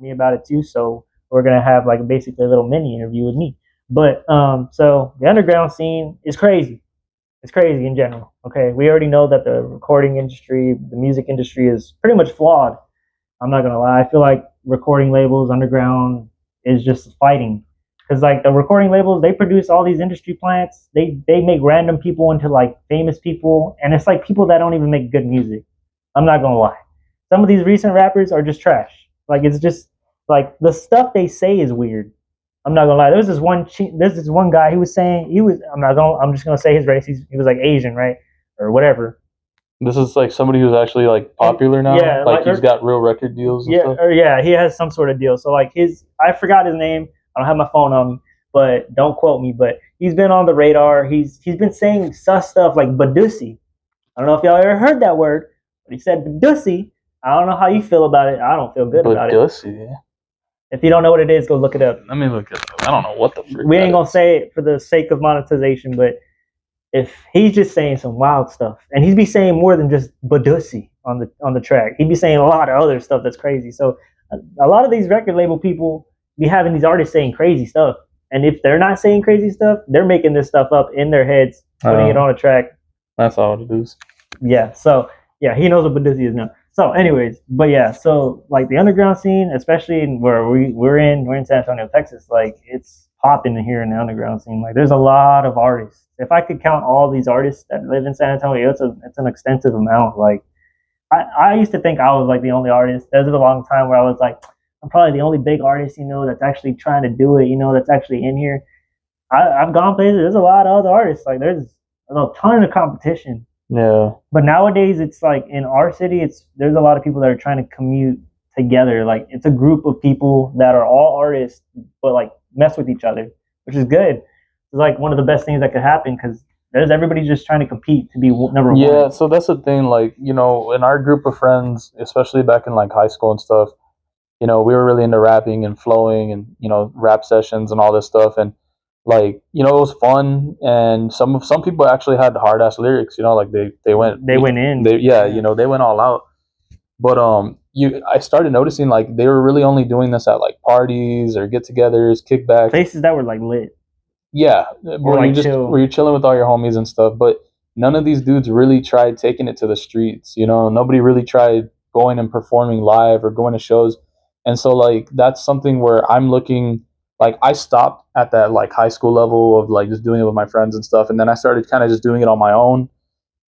me about it too. So we're gonna have like basically a little mini interview with me. But so the underground scene is crazy. It's crazy in general. Okay, we already know that the recording industry, the music industry, is pretty much flawed. I'm not gonna lie. I feel like recording labels, underground, is just fighting. Because like the recording labels, they produce all these industry plants. They make random people into like famous people, and it's like people that don't even make good music. I'm not gonna lie. Some of these recent rappers are just trash. Like it's just like the stuff they say is weird. I'm not gonna lie. There's this one guy. He was saying he was. I'm just gonna say his race. He was like Asian, right, or whatever. This is like somebody who's actually like popular now. Yeah, like he's got real record deals. And yeah, stuff. or yeah, he has some sort of deal. So like I forgot his name. I don't have my phone on me, but don't quote me. But he's been on the radar. He's been saying sus stuff like badusi. I don't know if y'all ever heard that word, but he said badusi. I don't know how you feel about it. I don't feel good about it. Badusi. If you don't know what it is, go look it up. Let me look it up. I don't know what the frick. We ain't gonna say it for the sake of monetization, but if he's just saying some wild stuff, and he'd be saying more than just badusi on the track, he'd be saying a lot of other stuff that's crazy. So a lot of these record label people be having these artists saying crazy stuff, and if they're not saying crazy stuff, they're making this stuff up in their heads, putting it on a track. That's all it is. Yeah. So yeah, he knows what badusi is now. So anyways, but yeah, so like the underground scene, especially where we're in San Antonio, Texas, like it's popping here in the underground scene. Like there's a lot of artists. If I could count all these artists that live in San Antonio, it's an extensive amount. Like I used to think I was like the only artist. There was a long time where I was like, I'm probably the only big artist, that's actually trying to do it, that's actually in here. I've gone places. There's a lot of other artists. Like there's a ton of competition. Yeah. But nowadays, it's like in our city, there's a lot of people that are trying to commute together. Like it's a group of people that are all artists, but like mess with each other, which is good. It's like one of the best things that could happen because everybody just trying to compete to be number one. Yeah, so that's the thing. Like in our group of friends, especially back in like high school and stuff, we were really into rapping and flowing and rap sessions and all this stuff and. Like it was fun, and some people actually had hard ass lyrics. Like they went in. They went all out. But I started noticing like they were really only doing this at like parties or get-togethers, kickbacks, places that were like lit. Yeah, where you're chilling with all your homies and stuff. But none of these dudes really tried taking it to the streets. Nobody really tried going and performing live or going to shows, and so like that's something where I'm looking. Like I stopped at that like high school level of like just doing it with my friends and stuff, and then I started kind of just doing it on my own.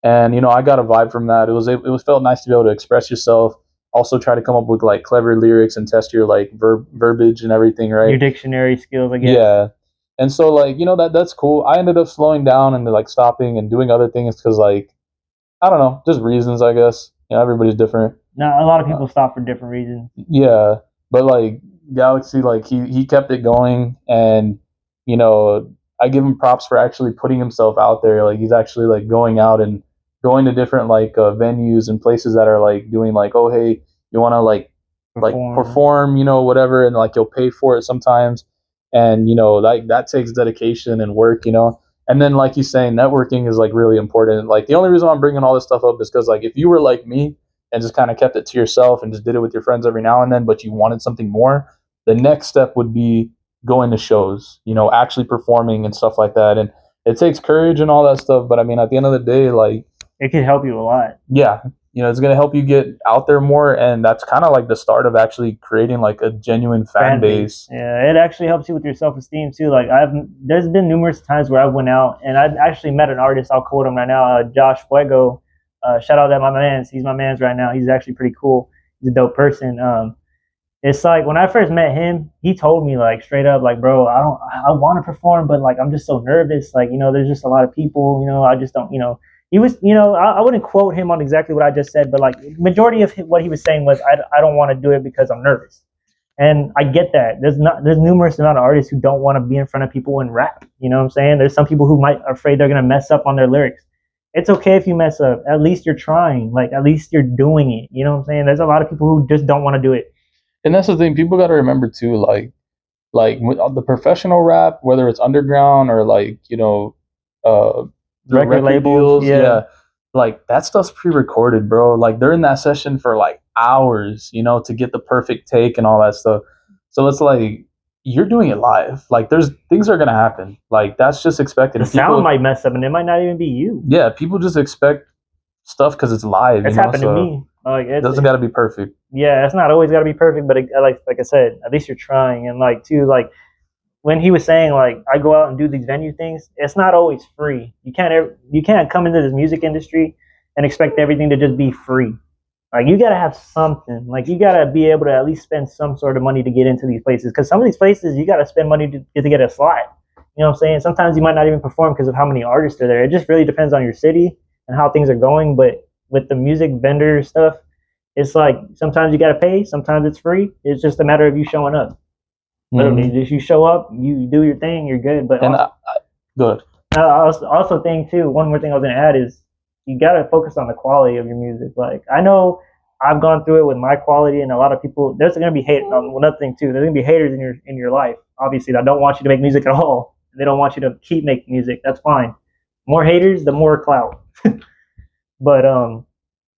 And I got a vibe from that. It felt nice to be able to express yourself. Also try to come up with like clever lyrics and test your like verbiage and everything, right? Your dictionary skills, I guess. Yeah. And so like that's cool. I ended up slowing down and like stopping and doing other things because like I don't know, just reasons I guess. Everybody's different. Now a lot of people stop for different reasons. Yeah, but like. Galaxy, like he kept it going, and I give him props for actually putting himself out there. Like he's actually like going out and going to different like venues and places that are like doing like, oh hey, you want to like perform, whatever, and like you'll pay for it sometimes, and like that takes dedication and work, and then like he's saying, networking is like really important. Like the only reason I'm bringing all this stuff up is because like if you were like me and just kind of kept it to yourself and just did it with your friends every now and then, but you wanted something more, the next step would be going to shows, actually performing and stuff like that. And it takes courage and all that stuff. But I mean, at the end of the day, like it can help you a lot. Yeah. It's going to help you get out there more. And that's kind of like the start of actually creating like a genuine fan base. Yeah. It actually helps you with your self-esteem too. Like there's been numerous times where I went out and I've actually met an artist. I'll quote him right now. Josh Fuego. Shout out to my man's. He's my man's right now. He's actually pretty cool. He's a dope person. It's like when I first met him, he told me like straight up, like, bro, I want to perform, but like I'm just so nervous. Like, there's just a lot of people. I just don't. He was, I wouldn't quote him on exactly what I just said, but like majority of what he was saying was, I don't want to do it because I'm nervous, and I get that. There's numerous amount of artists who don't want to be in front of people and rap. You know what I'm saying? There's some people who are afraid they're gonna mess up on their lyrics. It's okay if you mess up. At least you're trying. Like, at least you're doing it. You know what I'm saying? There's a lot of people who just don't want to do it. And that's the thing. People got to remember, too, like the professional rap, whether it's underground or, like, record labels. Deals, yeah. like that stuff's pre-recorded, bro. Like they're in that session for like hours, to get the perfect take and all that stuff. So it's like you're doing it live. Like there's things are gonna happen. Like that's just expected. The And sound people, might mess up, and it might not even be you. yeah, people just expect stuff because it's live. It's happened to So me. Like it doesn't got to be perfect. yeah, it's not always got to be perfect, but like I said, at least you're trying. And like too, like when he was saying like I go out and do these venue things, it's not always free. You can't come into this music industry and expect everything to just be free. Like you gotta have something. Like you gotta be able to at least spend some sort of money to get into these places. Because some of these places you gotta spend money to get a slot. You know what I'm saying? Sometimes you might not even perform because of how many artists are there. It just really depends on your city and how things are going. But with the music vendor stuff, it's like sometimes you gotta pay, sometimes it's free. It's just a matter of you showing up. Literally, just you show up, you do your thing, you're good. But And also, good. I also think too. One more thing I was gonna add is you gotta focus on the quality of your music. Like I know I've gone through it with my quality, and a lot of people. There's gonna be hate. Well, another thing too. There's gonna be haters in your life. Obviously, that don't want you to make music at all. They don't want you to keep making music. That's fine. More haters, the more clout. But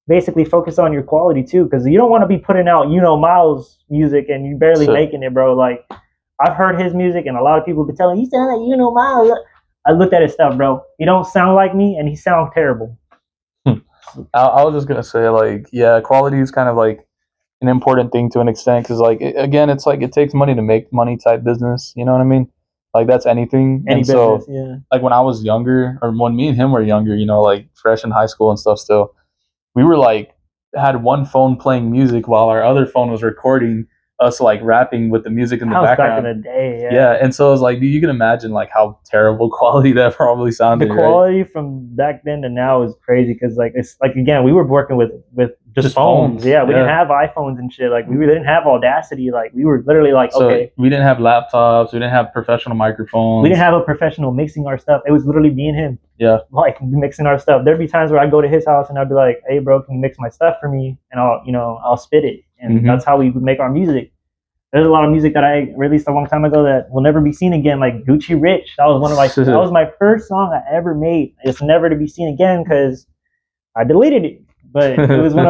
basically focus on your quality too, because you don't want to be putting out Miles music and you barely making it, bro. Like I've heard his music, and a lot of people have been telling you sound like Miles. I looked at his stuff, bro. He don't sound like me, and he sounds terrible. I was just gonna say, like, yeah, quality is kind of like an important thing to an extent because, like, again, it's like it takes money to make money type business. You know what I mean? Like that's anything. Any and business, so, yeah. like when I was younger, or when me and him were younger, like fresh in high school and stuff, still, we were like had one phone playing music while our other phone was recording us like rapping with the music in the background. Back in the day, Yeah, and so it's like you can imagine like how terrible quality that probably sounded. The quality from back then to now is crazy because like it's like again we were working with just phones. Yeah, we didn't have iPhones and shit. Like we didn't have Audacity. Like we were literally like okay. We didn't have laptops. We didn't have professional microphones. We didn't have a professional mixing our stuff. It was literally me and him. Yeah, like mixing our stuff. There'd be times where I'd go to his house and I'd be like, "Hey, bro, can you mix my stuff for me?" And I'll spit it, and that's how we would make our music. There's a lot of music that I released a long time ago that will never be seen again, like Gucci Rich. That was that was my first song I ever made. It's never to be seen again because I deleted it. But it was one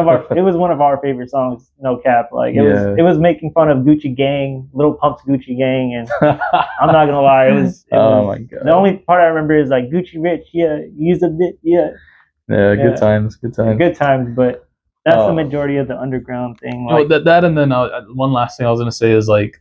of our favorite songs, no cap. Like it was making fun of Gucci Gang, Lil Pump's Gucci Gang, and I'm not gonna lie, oh my god. The only part I remember is like Gucci Rich, yeah, use a bit, yeah. Yeah, good times. Good times, but that's the majority of the underground thing. Like, that and then one last thing I was gonna say is like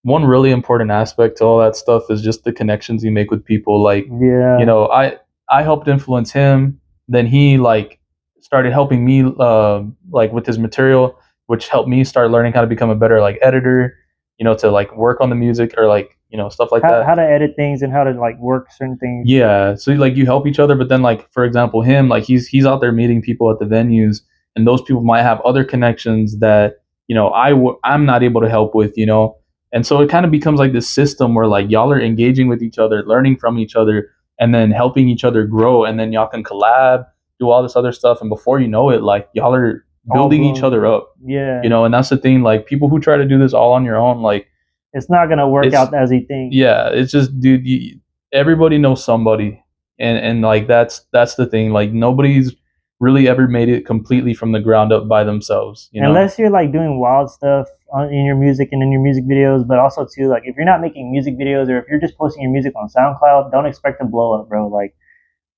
one really important aspect to all that stuff is just the connections you make with people. Like, I helped influence him. Then he like started helping me like with his material, which helped me start learning how to become a better like editor. To like work on the music or like stuff like that. How to edit things and how to like work certain things. Yeah, so like you help each other, but then like for example, him like he's out there meeting people at the venues. And those people might have other connections that I'm not able to help with, and so it kind of becomes like this system where like y'all are engaging with each other, learning from each other, and then helping each other grow, and then y'all can collab, do all this other stuff, and before you know it, like y'all are building each other up. Yeah, and that's the thing. Like people who try to do this all on your own, like it's not gonna work out as you think. Yeah, it's just dude, everybody knows somebody, and like that's the thing. Like nobody's really ever made it completely from the ground up by themselves, unless you're like doing wild stuff in your music and in your music videos. But also too, like if you're not making music videos or if you're just posting your music on SoundCloud, don't expect to blow up, bro. Like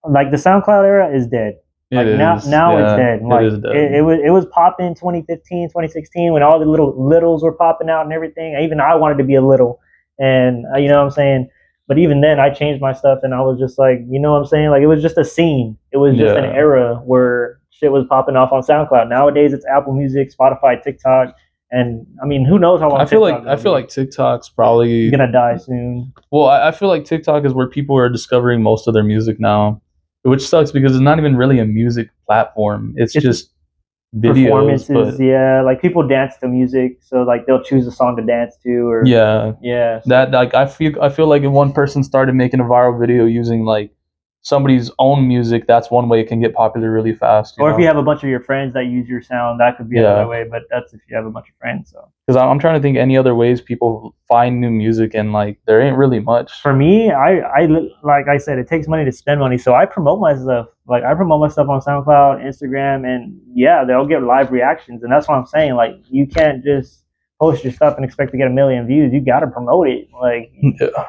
the SoundCloud era is dead. Like now it's dead. Like it is dead. It was popping 2015, 2016 when all the littles were popping out and everything. Even I wanted to be a little, and you know what I'm saying. But even then, I changed my stuff, and I was just like, you know what I'm saying? Like, it was just a scene. It was just an era where shit was popping off on SoundCloud. Nowadays, it's Apple Music, Spotify, TikTok, and I mean, who knows how long? I feel like TikTok's probably gonna die soon. Well, I feel like TikTok is where people are discovering most of their music now, which sucks because it's not even really a music platform. It's just videos, performances. Yeah, like people dance to music, so like they'll choose a song to dance to, or yeah. So. That like I feel like if one person started making a viral video using like somebody's own music, that's one way it can get popular really fast. Or if you have a bunch of your friends that use your sound, that could be another way. But that's if you have a bunch of friends. So because I'm trying to think any other ways people find new music, and like there ain't really much. For me, I like I said, it takes money to spend money, so I promote my stuff. Like I promote my stuff on SoundCloud, Instagram, and yeah, they'll get live reactions, and that's what I'm saying. Like you can't just post your stuff and expect to get 1 million views. You got to promote it. Like. Yeah.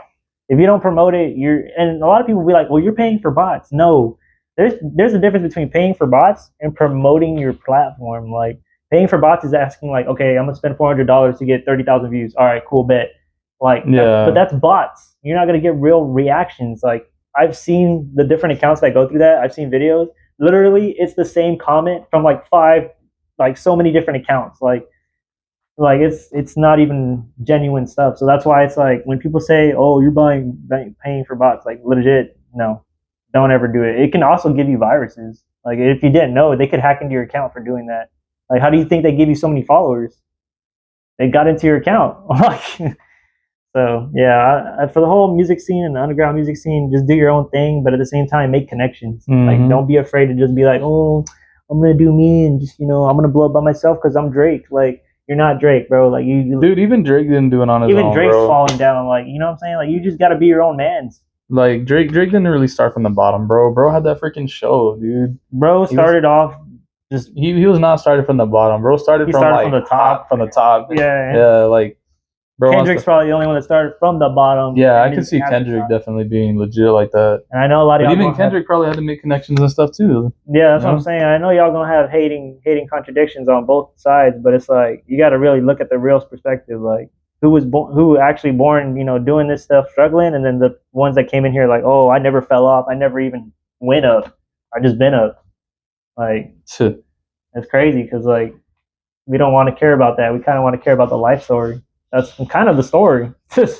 If you don't promote it, and a lot of people will be like, well, you're paying for bots. No, there's a difference between paying for bots and promoting your platform. Like paying for bots is asking like, okay, I'm gonna spend $400 to get 30,000 views. All right, cool, bet. Like, but that's bots. You're not gonna get real reactions. Like I've seen the different accounts that go through that. I've seen videos. Literally, it's the same comment from like so many different accounts. Like it's not even genuine stuff. So that's why it's like when people say, "Oh, you're paying for bots," like legit, no, don't ever do it. It can also give you viruses. Like if you didn't know, they could hack into your account for doing that. Like how do you think they give you so many followers? They got into your account. So yeah, for the whole music scene and the underground music scene, just do your own thing, but at the same time, make connections. Mm-hmm. Like don't be afraid to just be like, "Oh, I'm gonna do me and just I'm gonna blow up by myself because I'm Drake." Like. You're not Drake, bro. Like dude, even Drake didn't do it on his own. Even Drake's bro. falling down. Like, you know what I'm saying? Like, you just gotta be your own man's. Like Drake didn't really start from the bottom, bro. Bro had that freaking show, dude. Bro started off just he was not started from the bottom. Bro started from the top. From the top. Yeah. Like bro. Kendrick's probably the only one that started from the bottom. Yeah, I can see Kendrick definitely being legit like that. And I know a lot of y'all. But even Kendrick probably had to make connections and stuff too. Yeah, that's what I'm saying. I know y'all gonna have hating contradictions on both sides, but it's like you got to really look at the real perspective. Like who actually born, doing this stuff, struggling, and then the ones that came in here like, oh, I never fell off, I never even went up, I just been up. Like it's crazy because like we don't want to care about that. We kind of want to care about the life story. That's kind of the story.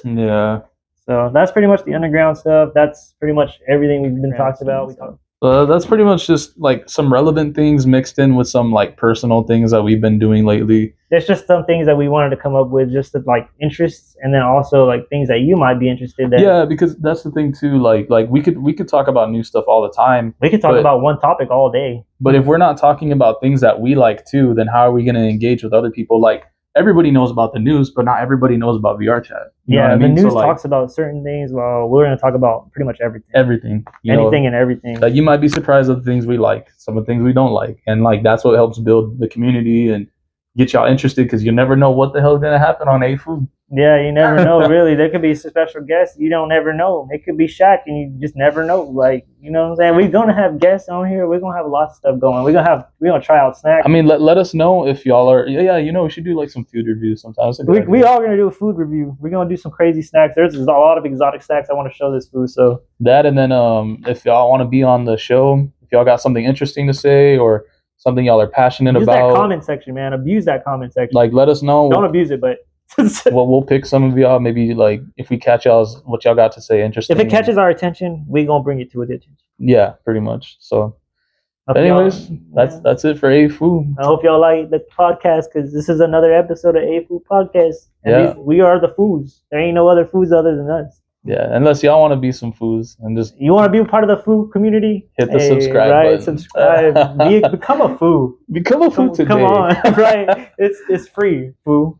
Yeah. So that's pretty much the underground stuff. That's pretty much everything we've been talking about. That's pretty much just like some relevant things mixed in with some like personal things that we've been doing lately. There's just some things that we wanted to come up with, just to, like interests, and then also like things that you might be interested in. Yeah, because that's the thing too. Like we could talk about new stuff all the time. We could talk about one topic all day. But if we're not talking about things that we like too, then how are we going to engage with other people? Like everybody knows about the news, but not everybody knows about VR chat. You know what I mean? The news talks about certain things. Well, we're going to talk about pretty much everything. Everything. Anything and everything. Like you might be surprised at the things we like, some of the things we don't like. And like that's what helps build the community and get y'all interested, because you never know what the hell is going to happen on AyeeFoo. Yeah, you never know, really. There could be special guests. You don't ever know. It could be Shaq, and you just never know. Like, you know what I'm saying? We're going to have guests on here. We're going to have lots of stuff going. We're going to try out snacks. I mean, let us know if y'all are, we should do like some food reviews sometimes. We are going to do a food review. We're going to do some crazy snacks. There's a lot of exotic snacks I want to show this food. So that, and then if y'all want to be on the show, if y'all got something interesting to say or something y'all are passionate about. Use that comment section, man. Abuse that comment section. Like, let us know. Don't abuse it, but... Well, we'll pick some of y'all. Maybe like if we catch what y'all got to say interesting. If it catches our attention, we gonna bring it to attention. Yeah, pretty much. So, anyways, that's it for AyeeFoo. I hope y'all like the podcast, because this is another episode of AyeeFoo Podcast. And we are the foos. There ain't no other foos other than us. Yeah, unless y'all want to be some foos and just you want to be a part of the foo community, hit the subscribe button. Subscribe. Become a foo. Become a foo today. Come on, right? It's free, foo.